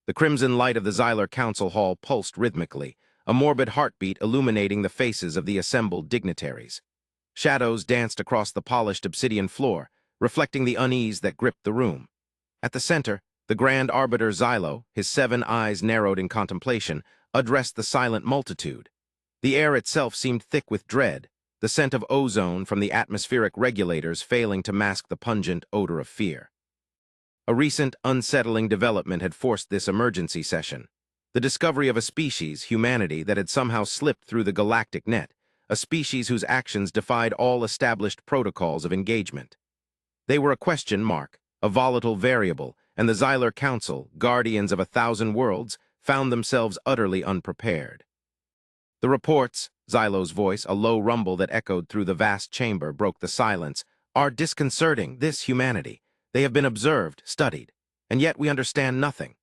The crimson light of the Xylar Council Hall pulsed rhythmically, a morbid heartbeat illuminating the faces of the assembled dignitaries. Shadows danced across the polished obsidian floor, reflecting the unease that gripped the room. At the center, the Grand Arbiter Xylo, his 7 eyes narrowed in contemplation, addressed the silent multitude. The air itself seemed thick with dread, the scent of ozone from the atmospheric regulators failing to mask the pungent odor of fear. A recent unsettling development had forced this emergency session. The discovery of a species, humanity, that had somehow slipped through the galactic net, a species whose actions defied all established protocols of engagement. They were a question mark, a volatile variable, and the Xylar Council, guardians of 1,000 worlds, found themselves utterly unprepared. The reports, Xylo's voice, a low rumble that echoed through the vast chamber, broke the silence, are disconcerting, this humanity. They have been observed, studied, and yet we understand nothing.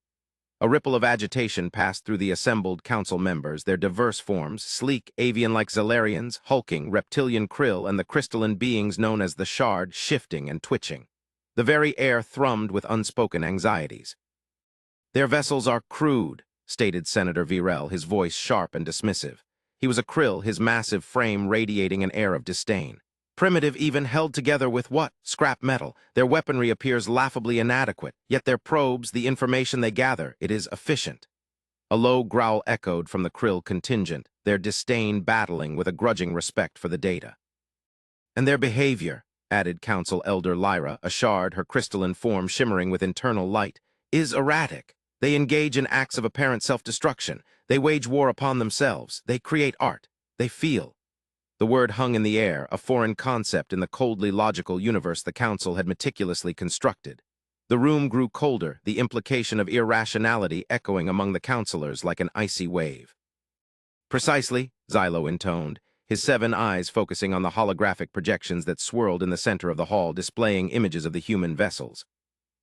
A ripple of agitation passed through the assembled council members, their diverse forms, sleek, avian-like Xylarians, hulking, reptilian krill, and the crystalline beings known as the Shard, shifting and twitching. The very air thrummed with unspoken anxieties. "Their vessels are crude," stated Senator Virel, his voice sharp and dismissive. He was a krill, his massive frame radiating an air of disdain. "Primitive, even held together with what? Scrap metal. Their weaponry appears laughably inadequate, yet their probes, the information they gather, it is efficient." A low growl echoed from the krill contingent, their disdain battling with a grudging respect for the data. "And their behavior," added Council Elder Lyra, a shard, her crystalline form shimmering with internal light, "is erratic. They engage in acts of apparent self-destruction. They wage war upon themselves. They create art. They feel." The word hung in the air, a foreign concept in the coldly logical universe the Council had meticulously constructed. The room grew colder, the implication of irrationality echoing among the councilors like an icy wave. "Precisely," Xylo intoned, his 7 eyes focusing on the holographic projections that swirled in the center of the hall, displaying images of the human vessels.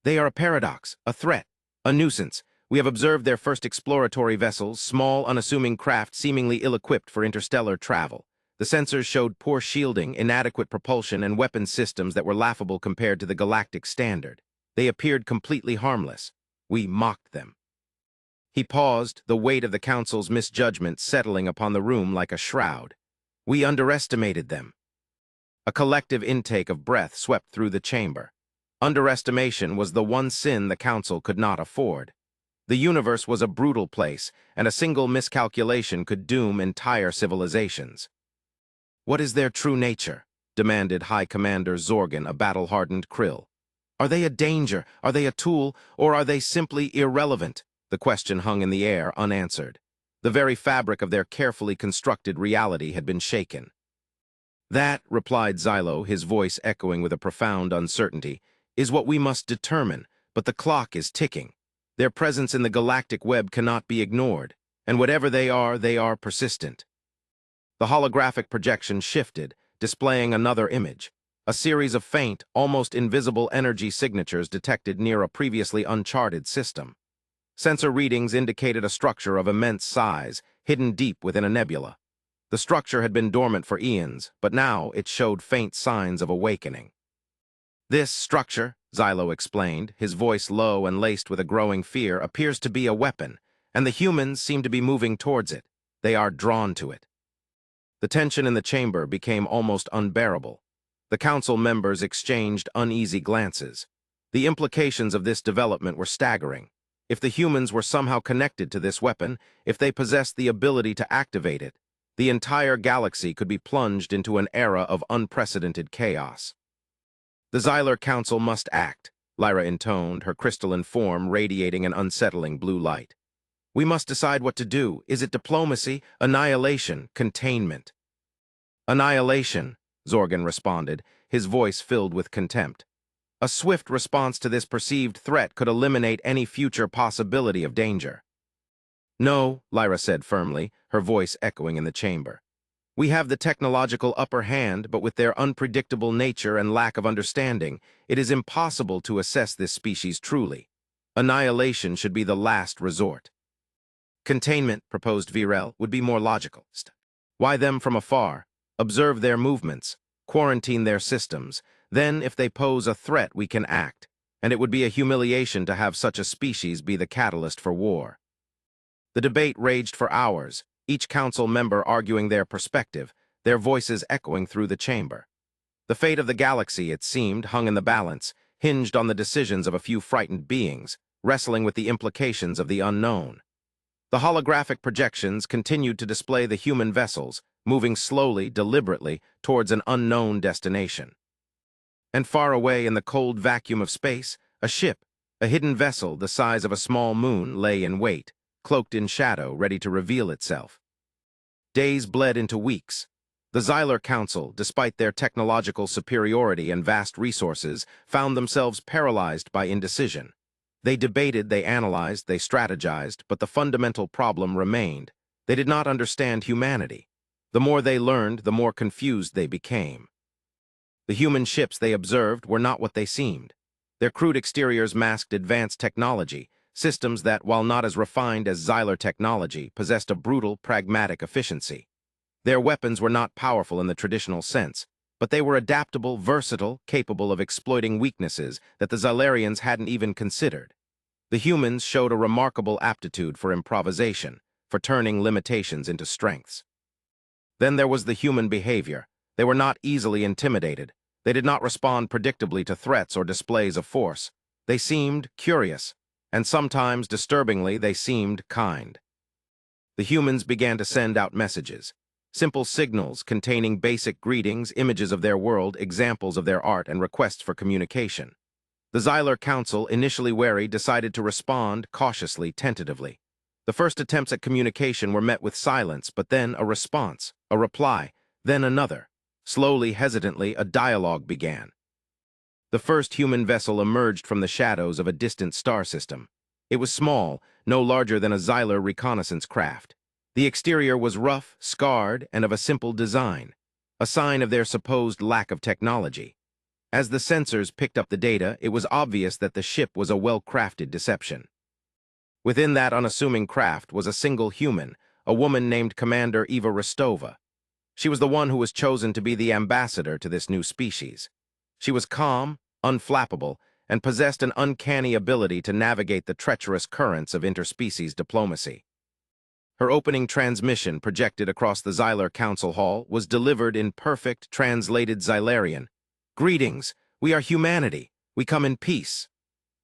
"They are a paradox, a threat, a nuisance. We have observed their first exploratory vessels, small, unassuming craft seemingly ill-equipped for interstellar travel. The sensors showed poor shielding, inadequate propulsion, and weapon systems that were laughable compared to the galactic standard. They appeared completely harmless. We mocked them." He paused, the weight of the Council's misjudgment settling upon the room like a shroud. "We underestimated them." A collective intake of breath swept through the chamber. Underestimation was the one sin the Council could not afford. The universe was a brutal place, and a single miscalculation could doom entire civilizations. "What is their true nature?" demanded High Commander Zorgan, a battle-hardened krill. "Are they a danger? Are they a tool? Or are they simply irrelevant?" The question hung in the air, unanswered. The very fabric of their carefully constructed reality had been shaken. "That," replied Xylo, his voice echoing with a profound uncertainty, "is what we must determine, but the clock is ticking. Their presence in the galactic web cannot be ignored, and whatever they are persistent." The holographic projection shifted, displaying another image. A series of faint, almost invisible energy signatures detected near a previously uncharted system. Sensor readings indicated a structure of immense size, hidden deep within a nebula. The structure had been dormant for eons, but now it showed faint signs of awakening. "This structure," Xylo explained, his voice low and laced with a growing fear, "appears to be a weapon, and the humans seem to be moving towards it. They are drawn to it." The tension in the chamber became almost unbearable. The council members exchanged uneasy glances. The implications of this development were staggering. If the humans were somehow connected to this weapon, if they possessed the ability to activate it, the entire galaxy could be plunged into an era of unprecedented chaos. "The Xylar Council must act," Lyra intoned, her crystalline form radiating an unsettling blue light. "We must decide what to do. Is it diplomacy, annihilation, containment?" "Annihilation," Zorgan responded, his voice filled with contempt. "A swift response to this perceived threat could eliminate any future possibility of danger." "No," Lyra said firmly, her voice echoing in the chamber. "We have the technological upper hand, but with their unpredictable nature and lack of understanding, it is impossible to assess this species truly. Annihilation should be the last resort." "Containment," proposed Virel, "would be more logical. Why them from afar? Observe their movements, quarantine their systems. Then, if they pose a threat, we can act. and it would be a humiliation to have such a species be the catalyst for war. The debate raged for hours, each council member arguing their perspective, their voices echoing through the chamber. The fate of the galaxy, it seemed, hung in the balance, hinged on the decisions of a few frightened beings, wrestling with the implications of the unknown. The holographic projections continued to display the human vessels, moving slowly, deliberately, towards an unknown destination. And far away in the cold vacuum of space, a ship, a hidden vessel the size of a small moon, lay in wait, cloaked in shadow, ready to reveal itself. Days bled into weeks. The Xylar Council, despite their technological superiority and vast resources, found themselves paralyzed by indecision. They debated, they analyzed, they strategized, but the fundamental problem remained. They did not understand humanity. The more they learned, the more confused they became. The human ships they observed were not what they seemed. Their crude exteriors masked advanced technology, systems that, while not as refined as Xylar technology, possessed a brutal, pragmatic efficiency. Their weapons were not powerful in the traditional sense, but they were adaptable, versatile, capable of exploiting weaknesses that the Xylarians hadn't even considered. The humans showed a remarkable aptitude for improvisation, for turning limitations into strengths. Then there was the human behavior. They were not easily intimidated. They did not respond predictably to threats or displays of force. They seemed curious, and sometimes, disturbingly, they seemed kind. The humans began to send out messages. Simple signals containing basic greetings, images of their world, examples of their art, and requests for communication. The Xylar Council, initially wary, decided to respond cautiously, tentatively. The first attempts at communication were met with silence, but then a response, a reply, then another. Slowly, hesitantly, a dialogue began. The first human vessel emerged from the shadows of a distant star system. It was small, no larger than a Xylar reconnaissance craft. The exterior was rough, scarred, and of a simple design, a sign of their supposed lack of technology. As the sensors picked up the data, it was obvious that the ship was a well-crafted deception. Within that unassuming craft was a single human, a woman named Commander Eva Rostova. She was the one who was chosen to be the ambassador to this new species. She was calm, unflappable, and possessed an uncanny ability to navigate the treacherous currents of interspecies diplomacy. Her opening transmission, projected across the Xylar Council Hall, was delivered in perfect, translated Xylarian. "Greetings, we are humanity. We come in peace."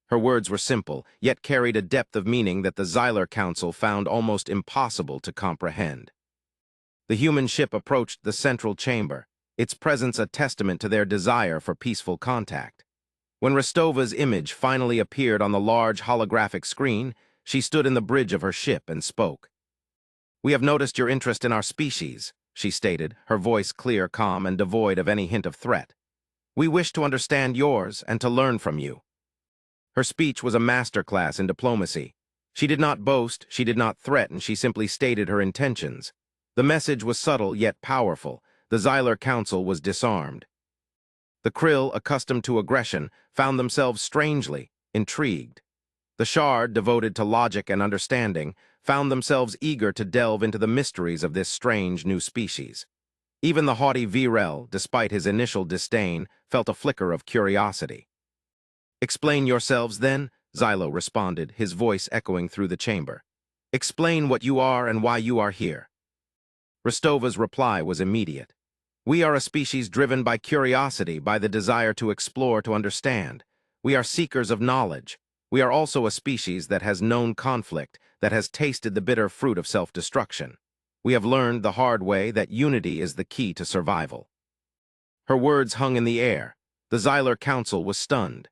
Her words were simple, yet carried a depth of meaning that the Xylar Council found almost impossible to comprehend. The human ship approached the central chamber, its presence a testament to their desire for peaceful contact. When Rostova's image finally appeared on the large holographic screen, she stood in the bridge of her ship and spoke. "We have noticed your interest in our species," she stated, her voice clear, calm, and devoid of any hint of threat. "We wish to understand yours and to learn from you." Her speech was a masterclass in diplomacy. She did not boast, she did not threaten, she simply stated her intentions. The message was subtle yet powerful. The Xylar Council was disarmed. The Krill, accustomed to aggression, found themselves strangely intrigued. The Shard, devoted to logic and understanding, found themselves eager to delve into the mysteries of this strange new species. Even the haughty Virel, despite his initial disdain, felt a flicker of curiosity. "Explain yourselves, then," Xylo responded, his voice echoing through the chamber. "Explain what you are and why you are here." Rostova's reply was immediate. "We are a species driven by curiosity, by the desire to explore, to understand. We are seekers of knowledge. We are also a species that has known conflict, that has tasted the bitter fruit of self-destruction. We have learned the hard way that unity is the key to survival." Her words hung in the air. The Xylar Council was stunned.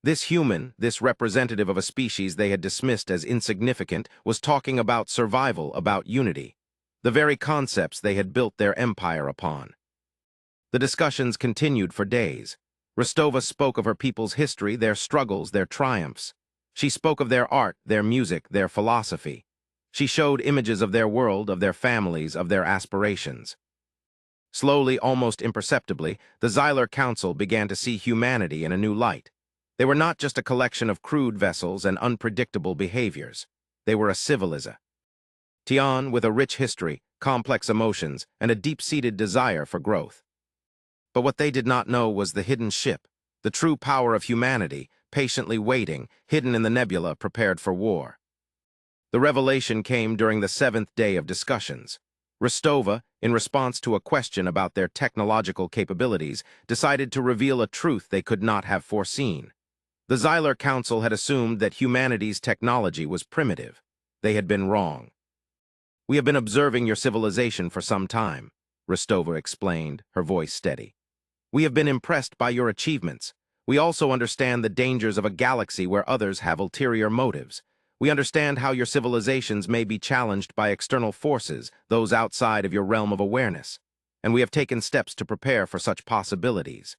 This human, this representative of a species they had dismissed as insignificant, was talking about survival, about unity, the very concepts they had built their empire upon. The discussions continued for days. Rostova spoke of her people's history, their struggles, their triumphs. She spoke of their art, their music, their philosophy. She showed images of their world, of their families, of their aspirations. Slowly, almost imperceptibly, the Xylar Council began to see humanity in a new light. They were not just a collection of crude vessels and unpredictable behaviors. They were a civilization with a rich history, complex emotions, and a deep-seated desire for growth. But what they did not know was the hidden ship, the true power of humanity, patiently waiting, hidden in the nebula, prepared for war. The revelation came during the seventh day of discussions. Rostova, in response to a question about their technological capabilities, decided to reveal a truth they could not have foreseen. The Xylar Council had assumed that humanity's technology was primitive. They had been wrong. "We have been observing your civilization for some time," Rostova explained, her voice steady. "We have been impressed by your achievements. We also understand the dangers of a galaxy where others have ulterior motives. We understand how your civilizations may be challenged by external forces, those outside of your realm of awareness, and we have taken steps to prepare for such possibilities."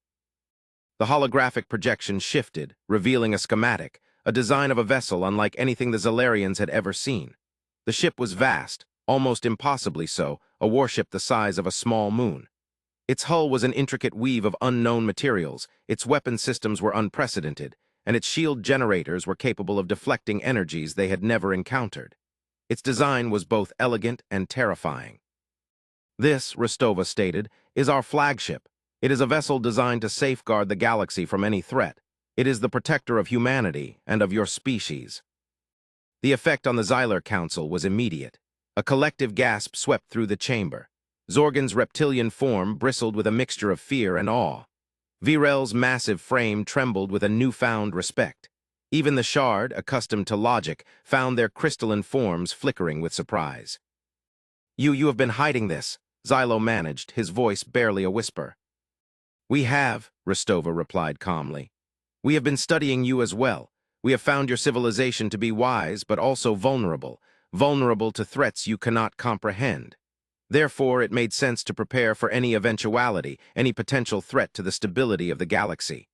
The holographic projection shifted, revealing a schematic, a design of a vessel unlike anything the Xylarians had ever seen. The ship was vast, almost impossibly so, a warship the size of a small moon. Its hull was an intricate weave of unknown materials, its weapon systems were unprecedented, and its shield generators were capable of deflecting energies they had never encountered. Its design was both elegant and terrifying. "This," Rostova stated, "is our flagship. It is a vessel designed to safeguard the galaxy from any threat. It is the protector of humanity and of your species." The effect on the Xylar Council was immediate. A collective gasp swept through the chamber. Zorgan's reptilian form bristled with a mixture of fear and awe. Virel's massive frame trembled with a newfound respect. Even the Shard, accustomed to logic, found their crystalline forms flickering with surprise. You have been hiding this," Xylo managed, his voice barely a whisper. "We have," Rostova replied calmly. "We have been studying you as well. We have found your civilization to be wise, but also vulnerable to threats you cannot comprehend. Therefore, it made sense to prepare for any eventuality, any potential threat to the stability of the galaxy."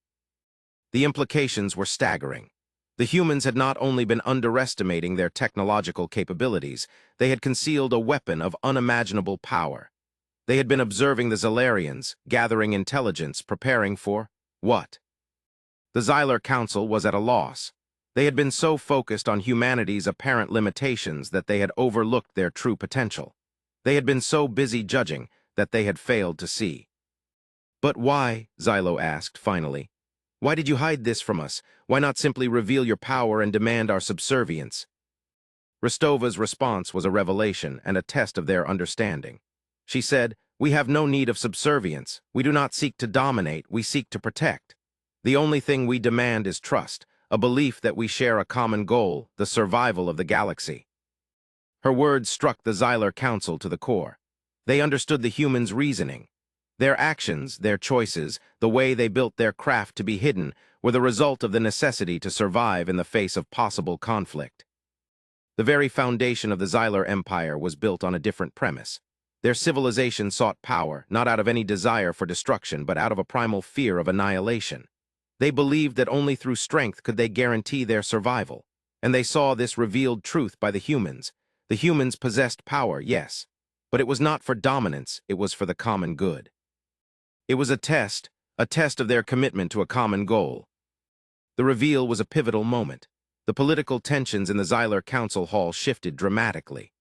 The implications were staggering. The humans had not only been underestimating their technological capabilities, they had concealed a weapon of unimaginable power. They had been observing the Xylarians, gathering intelligence, preparing for what? The Xylar Council was at a loss. They had been so focused on humanity's apparent limitations that they had overlooked their true potential. They had been so busy judging that they had failed to see. "But why?" Xylo asked, finally. "Why did you hide this from us? Why not simply reveal your power and demand our subservience?" Rostova's response was a revelation and a test of their understanding. She said, "We have no need of subservience. We do not seek to dominate, we seek to protect. The only thing we demand is trust, a belief that we share a common goal, the survival of the galaxy." Her words struck the Xylar Council to the core. They understood the humans' reasoning. Their actions, their choices, the way they built their craft to be hidden, were the result of the necessity to survive in the face of possible conflict. The very foundation of the Xylar Empire was built on a different premise. Their civilization sought power, not out of any desire for destruction, but out of a primal fear of annihilation. They believed that only through strength could they guarantee their survival, and they saw this revealed truth by the humans. The humans possessed power, yes, but it was not for dominance, it was for the common good. It was a test of their commitment to a common goal. The reveal was a pivotal moment. The political tensions in the Xylar Council Hall shifted dramatically.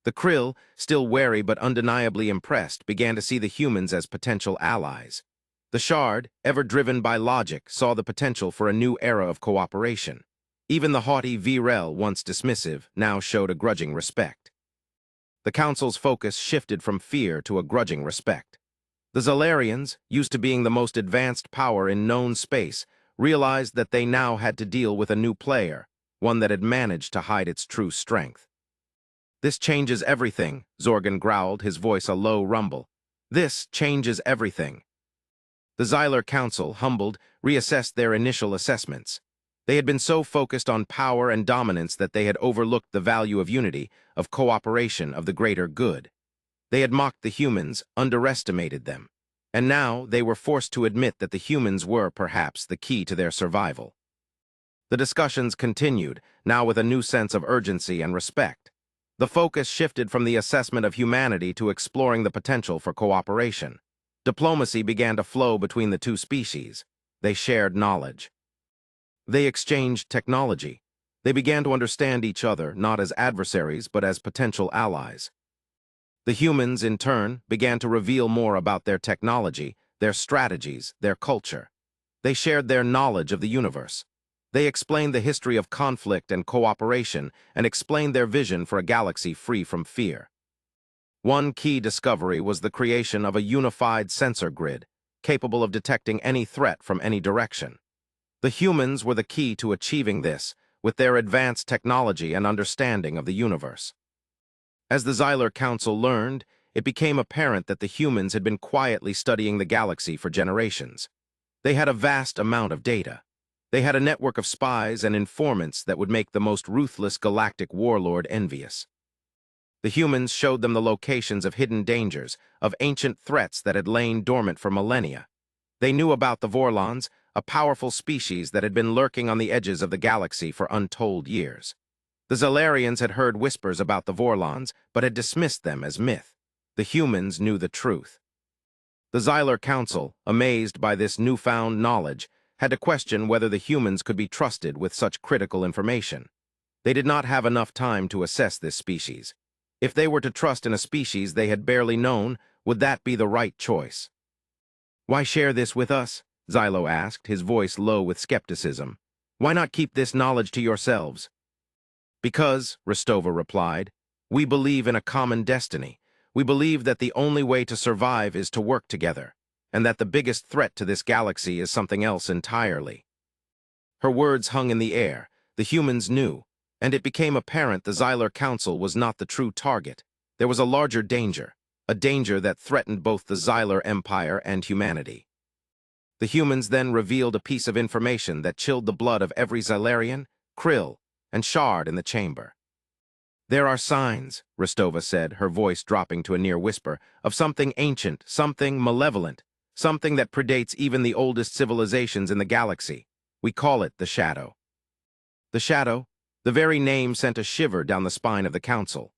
The Krill, still wary but undeniably impressed, began to see the humans as potential allies. The Shard, ever driven by logic, saw the potential for a new era of cooperation. Even the haughty Virel, once dismissive, now showed a grudging respect. The Council's focus shifted from fear to a grudging respect. The Xylarians, used to being the most advanced power in known space, realized that they now had to deal with a new player, one that had managed to hide its true strength. "This changes everything," Zorgan growled, his voice a low rumble. "This changes everything." The Xylar Council, humbled, reassessed their initial assessments. They had been so focused on power and dominance that they had overlooked the value of unity, of cooperation, of the greater good. They had mocked the humans, underestimated them. And now they were forced to admit that the humans were, perhaps, the key to their survival. The discussions continued, now with a new sense of urgency and respect. The focus shifted from the assessment of humanity to exploring the potential for cooperation. Diplomacy began to flow between the two species. They shared knowledge. They exchanged technology. They began to understand each other, not as adversaries, but as potential allies. The humans, in turn, began to reveal more about their technology, their strategies, their culture. They shared their knowledge of the universe. They explained the history of conflict and cooperation and explained their vision for a galaxy free from fear. One key discovery was the creation of a unified sensor grid, capable of detecting any threat from any direction. The humans were the key to achieving this, with their advanced technology and understanding of the universe. As the Xylar Council learned, it became apparent that the humans had been quietly studying the galaxy for generations. They had a vast amount of data. They had a network of spies and informants that would make the most ruthless galactic warlord envious. The humans showed them the locations of hidden dangers, of ancient threats that had lain dormant for millennia. They knew about the Vorlons, a powerful species that had been lurking on the edges of the galaxy for untold years. The Xylarians had heard whispers about the Vorlons, but had dismissed them as myth. The humans knew the truth. The Xylar Council, amazed by this newfound knowledge, had to question whether the humans could be trusted with such critical information. They did not have enough time to assess this species. If they were to trust in a species they had barely known, would that be the right choice? "Why share this with us?" Xylo asked, his voice low with skepticism. "Why not keep this knowledge to yourselves?" "Because," Rostova replied, "we believe in a common destiny. We believe that the only way to survive is to work together, and that the biggest threat to this galaxy is something else entirely." Her words hung in the air. The humans knew, and it became apparent the Xylar Council was not the true target. There was a larger danger, a danger that threatened both the Xylar Empire and humanity. The humans then revealed a piece of information that chilled the blood of every Xylarian, Krill, and Shard in the chamber. "There are signs," Rostova said, her voice dropping to a near whisper, "of something ancient, something malevolent, something that predates even the oldest civilizations in the galaxy. We call it the Shadow." The Shadow? The very name sent a shiver down the spine of the council.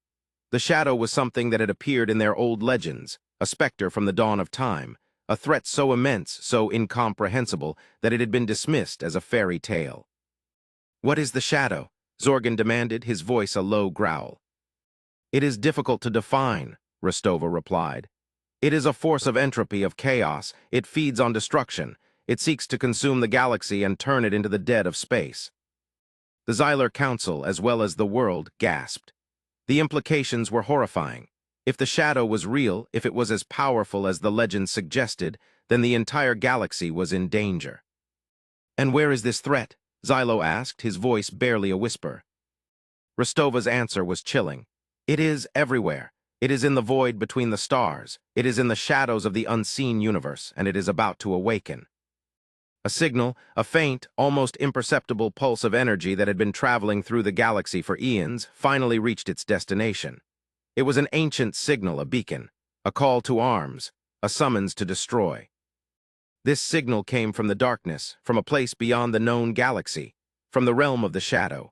The Shadow was something that had appeared in their old legends, a specter from the dawn of time, a threat so immense, so incomprehensible, that it had been dismissed as a fairy tale. "What is the Shadow?" Zorgan demanded, his voice a low growl. "It is difficult to define," Rostova replied. "It is a force of entropy, of chaos. It feeds on destruction. It seeks to consume the galaxy and turn it into the dead of space." The Xylar Council, as well as the world, gasped. The implications were horrifying. If the Shadow was real, if it was as powerful as the legend suggested, then the entire galaxy was in danger. "And where is this threat?" Xylo asked, his voice barely a whisper. Rostova's answer was chilling. "It is everywhere. It is in the void between the stars. It is in the shadows of the unseen universe, and it is about to awaken." A signal, a faint, almost imperceptible pulse of energy that had been traveling through the galaxy for eons, finally reached its destination. It was an ancient signal, a beacon, a call to arms, a summons to destroy. This signal came from the darkness, from a place beyond the known galaxy, from the realm of the Shadow.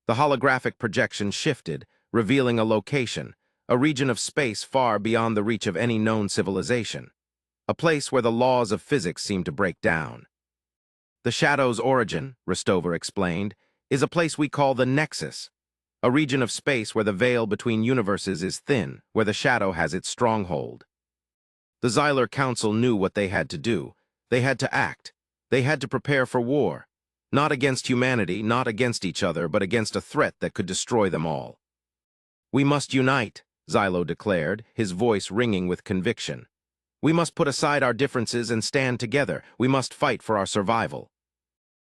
The holographic projection shifted, revealing a location, a region of space far beyond the reach of any known civilization, a place where the laws of physics seemed to break down. "The Shadow's origin," Rostova explained, "is a place we call the Nexus, a region of space where the veil between universes is thin, where the Shadow has its stronghold." The Xylar Council knew what they had to do. They had to act. They had to prepare for war, not against humanity, not against each other, but against a threat that could destroy them all. "We must unite," Xylo declared, his voice ringing with conviction. "We must put aside our differences and stand together. We must fight for our survival."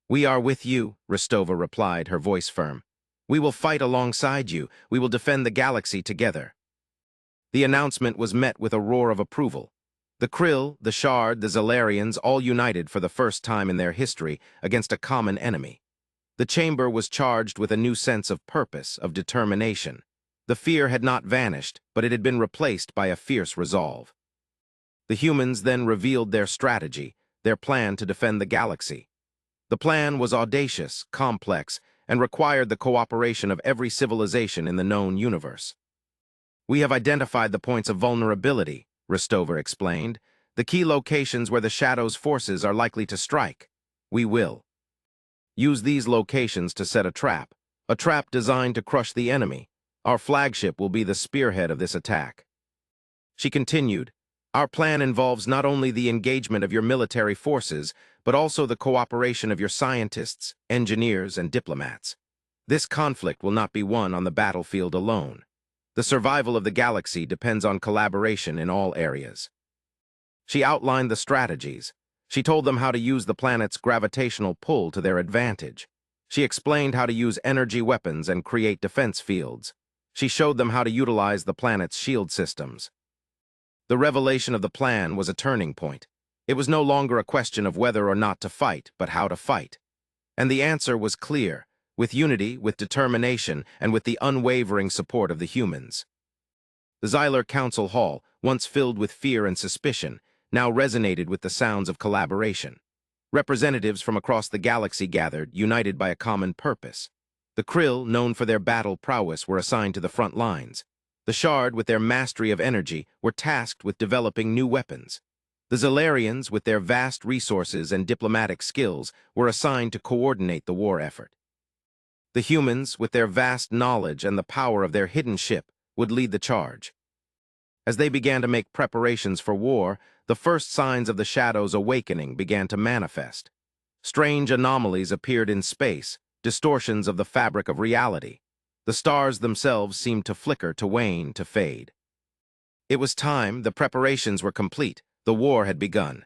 "We are with you," Rostova replied, her voice firm. "We will fight alongside you. We will defend the galaxy together." The announcement was met with a roar of approval. The Krill, the Shard, the Xylarians all united for the first time in their history against a common enemy. The chamber was charged with a new sense of purpose, of determination. The fear had not vanished, but it had been replaced by a fierce resolve. The humans then revealed their strategy, their plan to defend the galaxy. The plan was audacious, complex, and required the cooperation of every civilization in the known universe. "We have identified the points of vulnerability," Rostova explained, "the key locations where the Shadow's forces are likely to strike. We will use these locations to set a trap designed to crush the enemy. Our flagship will be the spearhead of this attack." She continued, Our plan involves not only the engagement of your military forces, but also the cooperation of your scientists, engineers, and diplomats. This conflict will not be won on the battlefield alone. The survival of the galaxy depends on collaboration in all areas. She outlined the strategies. She told them how to use the planet's gravitational pull to their advantage. She explained how to use energy weapons and create defense fields. She showed them how to utilize the planet's shield systems. The revelation of the plan was a turning point. It was no longer a question of whether or not to fight, but how to fight. And the answer was clear, with unity, with determination, and with the unwavering support of the humans. The Xylar Council Hall, once filled with fear and suspicion, now resonated with the sounds of collaboration. Representatives from across the galaxy gathered, united by a common purpose. The Krill, known for their battle prowess, were assigned to the front lines. The Shard, with their mastery of energy, were tasked with developing new weapons. The Xylarians, with their vast resources and diplomatic skills, were assigned to coordinate the war effort. The humans, with their vast knowledge and the power of their hidden ship, would lead the charge. As they began to make preparations for war, the first signs of the Shadow's awakening began to manifest. Strange anomalies appeared in space, distortions of the fabric of reality. The stars themselves seemed to flicker, to wane, to fade. It was time, the preparations were complete, the war had begun.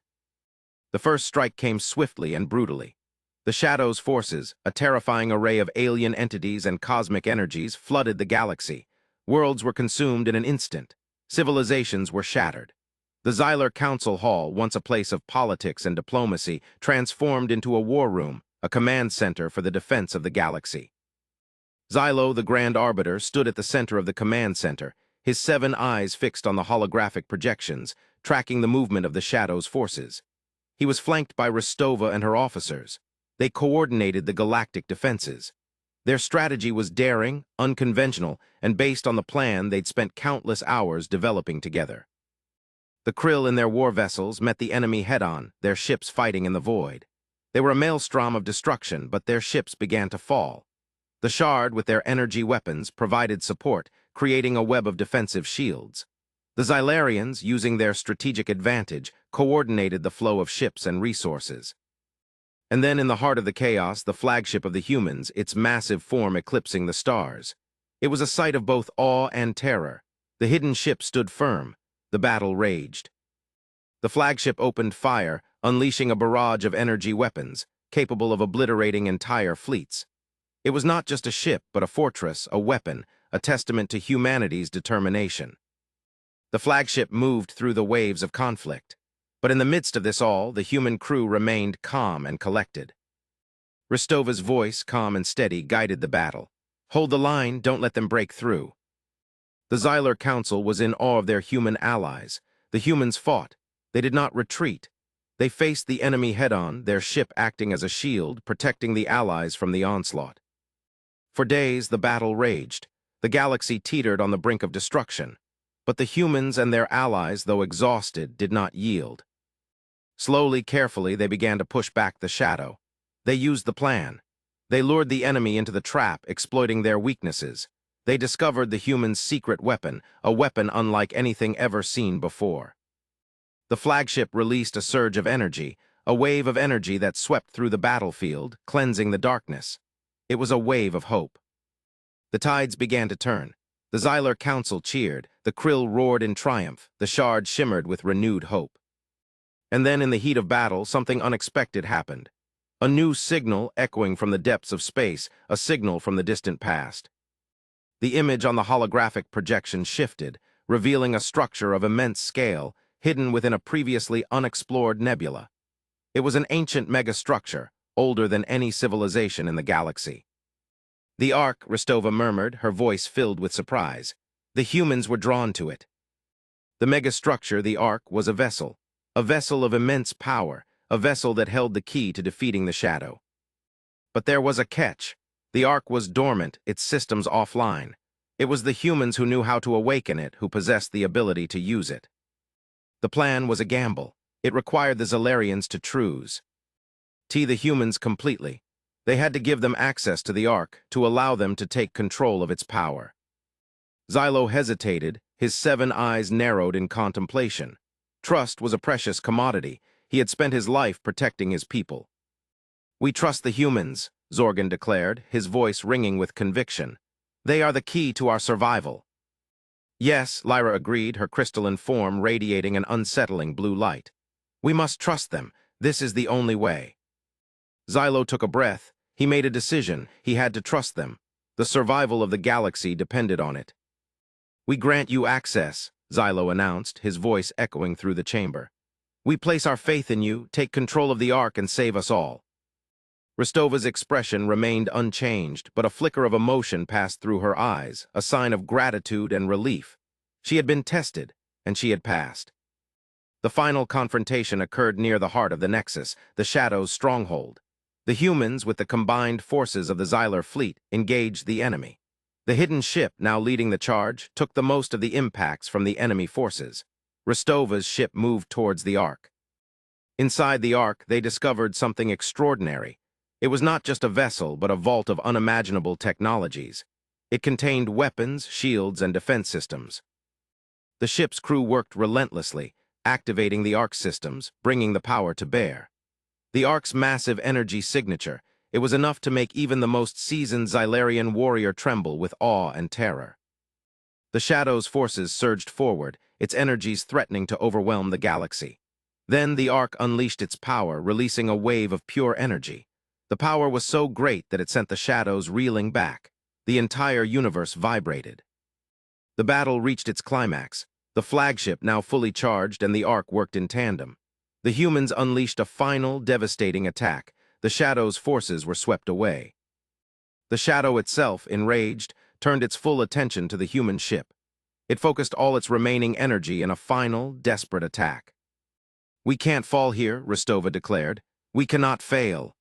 The first strike came swiftly and brutally. The Shadow's forces, a terrifying array of alien entities and cosmic energies, flooded the galaxy. Worlds were consumed in an instant. Civilizations were shattered. The Xylar Council Hall, once a place of politics and diplomacy, transformed into a war room, a command center for the defense of the galaxy. Xylo, the Grand Arbiter, stood at the center of the command center, his 7 eyes fixed on the holographic projections, tracking the movement of the Shadow's forces. He was flanked by Rostova and her officers. They coordinated the galactic defenses. Their strategy was daring, unconventional, and based on the plan they'd spent countless hours developing together. The Krill in their war vessels met the enemy head-on, their ships fighting in the void. They were a maelstrom of destruction, but their ships began to fall. The Shard, with their energy weapons, provided support, creating a web of defensive shields. The Xylarians, using their strategic advantage, coordinated the flow of ships and resources. And then in the heart of the chaos, the flagship of the humans, its massive form eclipsing the stars. It was a sight of both awe and terror. The hidden ship stood firm. The battle raged. The flagship opened fire, unleashing a barrage of energy weapons, capable of obliterating entire fleets. It was not just a ship, but a fortress, a weapon, a testament to humanity's determination. The flagship moved through the waves of conflict. But in the midst of this all, the human crew remained calm and collected. Rostova's voice, calm and steady, guided the battle. Hold the line, don't let them break through. The Xylar Council was in awe of their human allies. The humans fought. They did not retreat. They faced the enemy head-on, their ship acting as a shield, protecting the allies from the onslaught. For days, the battle raged. The galaxy teetered on the brink of destruction. But the humans and their allies, though exhausted, did not yield. Slowly, carefully, they began to push back the Shadow. They used the plan. They lured the enemy into the trap, exploiting their weaknesses. They discovered the humans' secret weapon, a weapon unlike anything ever seen before. The flagship released a surge of energy, a wave of energy that swept through the battlefield, cleansing the darkness. It was a wave of hope. The tides began to turn. The Xylar Council cheered, the Krill roared in triumph, the Shard shimmered with renewed hope. And then in the heat of battle, something unexpected happened. A new signal echoing from the depths of space, a signal from the distant past. The image on the holographic projection shifted, revealing a structure of immense scale, hidden within a previously unexplored nebula. It was an ancient megastructure, older than any civilization in the galaxy. The Ark, Rostova murmured, her voice filled with surprise. The humans were drawn to it. The megastructure, the Ark, was a vessel of immense power, a vessel that held the key to defeating the Shadow. But there was a catch. The Ark was dormant, its systems offline. It was the humans who knew how to awaken it, who possessed the ability to use it. The plan was a gamble. It required the Xylarians to truce the humans completely. They had to give them access to the Ark, to allow them to take control of its power. Xylo hesitated, his 7 eyes narrowed in contemplation. Trust was a precious commodity. He had spent his life protecting his people. "We trust the humans," Zorgan declared, his voice ringing with conviction. "They are the key to our survival." "Yes," Lyra agreed, her crystalline form radiating an unsettling blue light. "We must trust them. This is the only way." Xylo took a breath. He made a decision. He had to trust them. The survival of the galaxy depended on it. "We grant you access," Xylo announced, his voice echoing through the chamber. "We place our faith in you. Take control of the Ark and save us all." Ristova's expression remained unchanged, but a flicker of emotion passed through her eyes, a sign of gratitude and relief. She had been tested, and she had passed. The final confrontation occurred near the heart of the Nexus, the Shadow's stronghold. The humans, with the combined forces of the Xylar fleet, engaged the enemy. The hidden ship, now leading the charge, took the most of the impacts from the enemy forces. Ristova's ship moved towards the Ark. Inside the Ark, they discovered something extraordinary. It was not just a vessel, but a vault of unimaginable technologies. It contained weapons, shields, and defense systems. The ship's crew worked relentlessly, activating the Ark's systems, bringing the power to bear. The Ark's massive energy signature, it was enough to make even the most seasoned Xylarian warrior tremble with awe and terror. The Shadow's forces surged forward, its energies threatening to overwhelm the galaxy. Then the Ark unleashed its power, releasing a wave of pure energy. The power was so great that it sent the Shadows reeling back. The entire universe vibrated. The battle reached its climax. The flagship now fully charged and the Ark worked in tandem. The humans unleashed a final, devastating attack. The Shadow's forces were swept away. The Shadow itself, enraged, turned its full attention to the human ship. It focused all its remaining energy in a final, desperate attack. "We can't fall here," Ristova declared. "We cannot fail."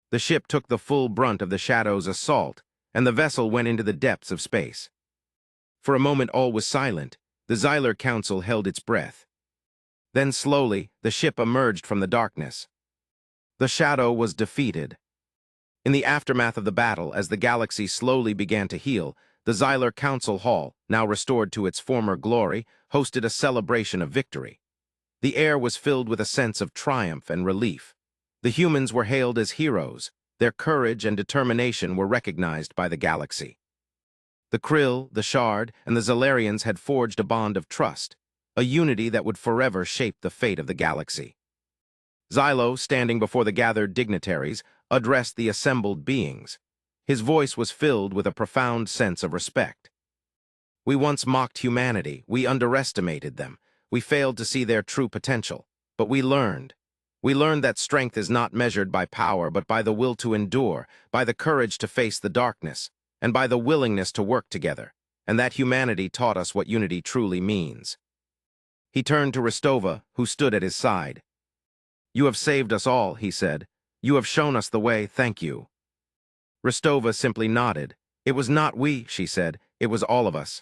The ship took the full brunt of the Shadow's assault, and the vessel went into the depths of space. For a moment all was silent. The Xylar Council held its breath. Then slowly, the ship emerged from the darkness. The Shadow was defeated. In the aftermath of the battle, as the galaxy slowly began to heal, the Xylar Council Hall, now restored to its former glory, hosted a celebration of victory. The air was filled with a sense of triumph and relief. The humans were hailed as heroes. Their courage and determination were recognized by the galaxy. The Krill, the Shard, and the Xylarians had forged a bond of trust, a unity that would forever shape the fate of the galaxy. Xylo, standing before the gathered dignitaries, addressed the assembled beings. His voice was filled with a profound sense of respect. "We once mocked humanity. We underestimated them. We failed to see their true potential. But we learned. We learned that strength is not measured by power, but by the will to endure, by the courage to face the darkness, and by the willingness to work together, and that humanity taught us what unity truly means." He turned to Ristova, who stood at his side. "You have saved us all," he said. "You have shown us the way, thank you." Ristova simply nodded. "It was not we," she said. "It was all of us."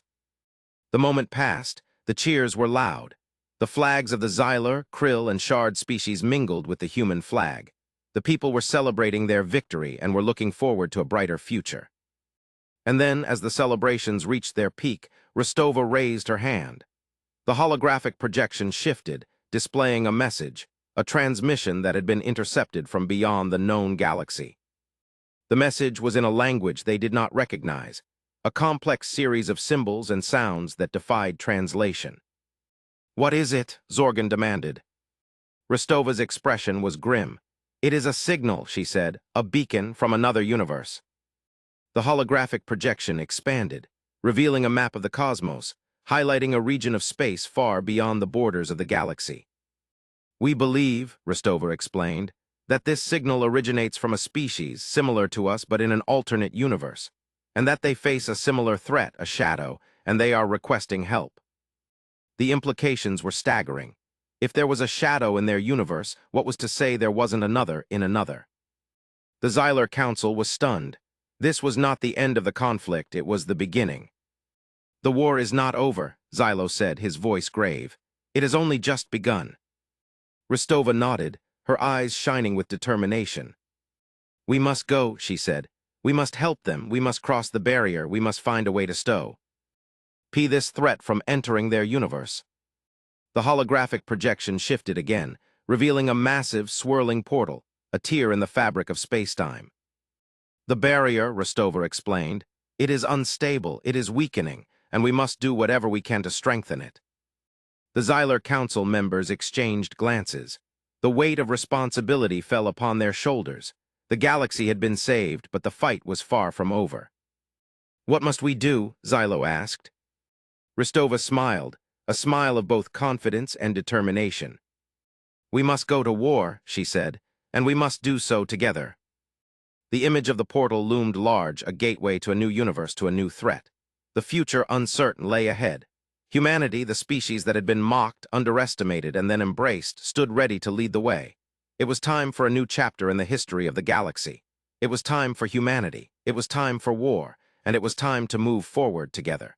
The moment passed. The cheers were loud. The flags of the Xylar, Krill, and Shard species mingled with the human flag. The people were celebrating their victory and were looking forward to a brighter future. And then, as the celebrations reached their peak, Ristova raised her hand. The holographic projection shifted, displaying a message, a transmission that had been intercepted from beyond the known galaxy. The message was in a language they did not recognize, a complex series of symbols and sounds that defied translation. "What is it?" Zorgan demanded. Ristova's expression was grim. "It is a signal," she said, "a beacon from another universe." The holographic projection expanded, revealing a map of the cosmos, highlighting a region of space far beyond the borders of the galaxy. "We believe," Ristova explained, "that this signal originates from a species similar to us but in an alternate universe, and that they face a similar threat, a shadow, and they are requesting help." The implications were staggering. If there was a shadow in their universe, what was to say there wasn't another in another? The Xylar Council was stunned. This was not the end of the conflict, it was the beginning. "The war is not over," Xylo said, his voice grave. "It has only just begun." Ristova nodded, her eyes shining with determination. "We must go," she said. "We must help them, we must cross the barrier, we must find a way to stow this threat from entering their universe." The holographic projection shifted again, revealing a massive, swirling portal, a tear in the fabric of spacetime. The barrier, Rostova explained, it is unstable, it is weakening, and we must do whatever we can to strengthen it. The Xylar Council members exchanged glances. The weight of responsibility fell upon their shoulders. The galaxy had been saved, but the fight was far from over. "What must we do?" Xylo asked. Rostova smiled, a smile of both confidence and determination. "We must go to war," she said, "and we must do so together." The image of the portal loomed large, a gateway to a new universe, to a new threat. The future uncertain lay ahead. Humanity, the species that had been mocked, underestimated, and then embraced, stood ready to lead the way. It was time for a new chapter in the history of the galaxy. It was time for humanity. It was time for war, and it was time to move forward together.